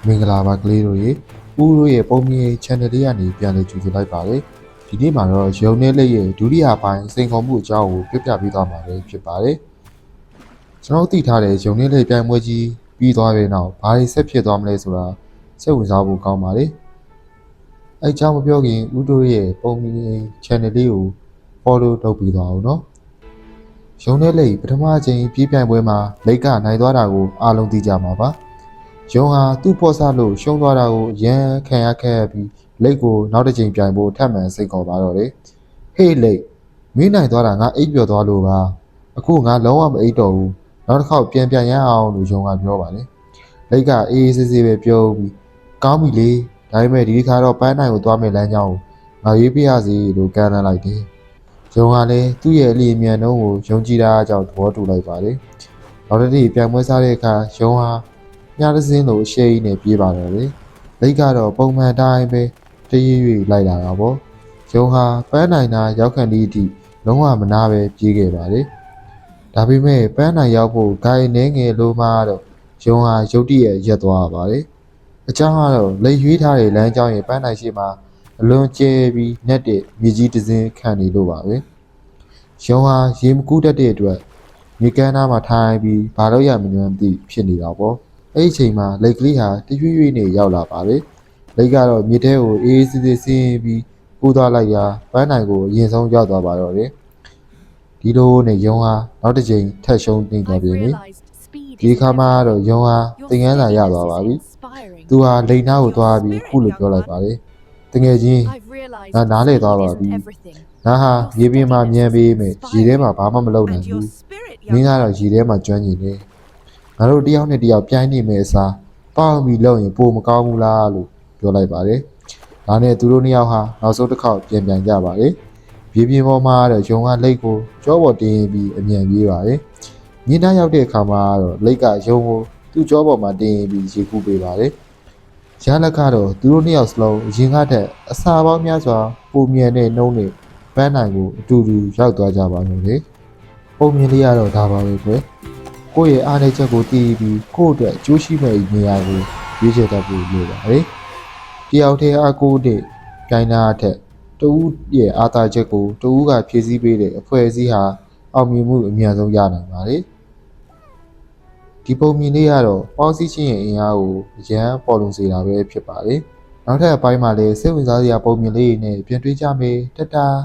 မင်္ဂလာပါကလေးတို့ရေဦးတို့ရဲ့ပုံမြင် channel လေးကနေပြန်လည်ကြိုဆိုလိုက်ပါတယ်ဒီနေ့မှာတော့ရုံနဲ့လက်ရဲ့ဒုတိယပိုင်းစိန်ခေါ်မှုအကြောင်းကိုပြပြပေးသွားမှာပဲဖြစ်ပါတယ်ကျွန်တော်သိထားတဲ့ရုံနဲ့လက်ပြိုင်ပွဲကြီးပြီးသွားတဲ့နောက်ဘာတွေဆက်ဖြစ်သွားမလဲဆိုတာစိတ်ဝင်စားဖို့ကောင်းပါတယ်အဲကြောင့်မပြောခင်ဦးတို့ရဲ့ပုံမြင် channel လေးကို follow လုပ်ပြီးသွားအောင်နော်ရုံနဲ့လက်ပထမအချိန်ပြေးပြိုင်ပွဲမှာလက်ကနိုင်သွားတာကိုအားလုံးသိကြမှာပါရုံဟာသူ့ဖော့ဆလို့ရှုံးသွားတာကိုရန်ခံရပြီးလက်ကိုနောက်တစ်ချိန်ပြိုင်ဖို့ထပ်မံစိတ်ခေါ်ပါတော့တယ်။ဟေးလက်မင်းနိုင်သွားတာငါအိပ်ပျော်သွားလို့ပါ။အခုငါလုံးဝမအိပ်တော့ဘူး။နောက်တစ်ခေါက်ပြန်ရအောင်လို့ရုံကပြောပါတယ်။လက်ကအေးအေးဆေးဆေးပဲပြောပြီးကောင်းပြီလေ။ဒါပေမဲ့ဒီခါတော့ပန်းနိုင်ကိုသွားမယ်လမ်းကြောင်းကိုငါရေးပြရစီလို့ကမ်းလှမ်းလိုက်တယ်။ရုံကလည်းသူ့ရဲ့အလီအမြန်နှုံးကိုယုံကြည်တာအကြောင်းသဘောတူလိုက်ပါတယ်။နောက်တစ်နေ့ပြိုင်ပွဲစားတဲ့အခါရုံဟာညတစ်စင်းလိုရှေးကြီးနဲ့ပြေးပါတော့လေလက်ကတော့ပုံမှန်တိုင်းပဲတရွေ့လိုက်လာတာပေါ့ရုံဟာပန်းနိုင်တာရောက်ခံသည့်အထိလုံးဝမနာပဲပြေးခဲ့ပါလေဒါပေမဲ့ပန်းနိုင်ရောက်ဖို့ဂိုင်းနေငယ်လိုမှတော့ရုံဟာရုတ်တရက်ရက်သွားပါလေအကြောင်းကတော့လက်ရွေးထားတဲ့လမ်းကြောင်းရဲ့ပန်းနိုင်ရှိမှာအလွန်ကျဲပြီးနှက်တဲ့မြေကြီးတစ်စင်းခံနေလို့ပါပဲရုံဟာရေမကူးတတ်တဲ့အတွက်မြေကမ်းသားမှာထိုင်ပြီးဘာလို့ရမလဲမသိဖြစ်နေတာပေါ့အဲ့ဒီအချိန်မှာလက်ကလေးဟာတရွေ့ရွေ့နဲ့ရောက်လာပါတယ်လက်ကတော့မြေထဲကိုအေးစစ်စစ်ဆင်းပြီးပူသွားလိုက်ရာပန်းနိုင်ကိုအရင်ဆုံးရောက်သွားပါတော့တယ်ဒီလိုနဲ့ရုံဟာနောက်တစ်ချိန်ထပ်ရှုံးနေသွားပြီဒီခါမှတော့ရုံဟာသင်ခန်းစာရသွားပါပြီသူဟာလိန်နာကိုသွားပြီးခုလိုပြောလိုက်ပါတယ်တကယ်ချင်းငါနားလေသွားပါပြီငါဟာရေပြင်မှာမြန်ပေးမယ်ရေထဲမှာဘာမှမလုပ်နိုင်ဘူးမင်းကတော့ရေထဲမှာကျွမ်းကျင်နေငါတို့တယောက်နဲ့တယောက်ပြိုင်းနေမယ်အစားပေါင်းပြီးလုပ်ရင်ပိုမကောင်းဘူးလားလို့ပြောလိုက်ပါတယ်။ဒါနဲ့သူတို့နှစ်ယောက်ဟာနောက်ဆုံးတစ်ခေါက်ပြန်ကြပါတယ်။ပြေးပြင်းပေါ်မှာတော့ရုံကလက်ကိုကြောပေါ်တင်ပြီးအမြန်ပြေးပါတယ်။မြင်းသားရောက်တဲ့အခါမှာတော့လက်ကရုံကိုသူ့ကြောပေါ်မှာတင်ပြီးရေကူးပေးပါတယ်။ရလက်ကတော့သူတို့နှစ်ယောက်စလုံးအရင်ကတည်းကအစာပေါင်းများစွာပုံမြန်တဲ့နှုံးနဲ့ပန်းနိုင်ကိုအတူတူရောက်သွားကြပါလို့လေ။ပုံမြင်လေးရတော့ဒါပါပဲကွယ်။ကိုယ့်ရဲ့အားနည်းချက်ကိုသိပြီးကိုယ့်အတွက်ကြိုးရှိမဲ့နေရာကိုရွေးချယ်တတ်ဖို့လိုပါတယ်။တယောက်တည်းအားကိုးတဲ့ဂိုင်းနာအထက်တဦးရဲ့အားသာချက်ကိုတဦးကဖြည့်ဆည်းပေးတဲ့အဖွဲ့အစည်းဟာအောင်မြင်မှုအများဆုံးရနိုင်ပါတယ်။ဒီပုံမြင်လေးကတော့ပေါင်းစည်းခြင်းရဲ့အင်အားကိုအရန်ပေါ်လွင်စေတာပဲဖြစ်ပါတယ်။နောက်ထပ်အပိုင်းမှာလည်းစိတ်ဝင်စားစရာပုံမြင်လေးတွေနဲ့ပြန်တွေ့ကြမယ်တတား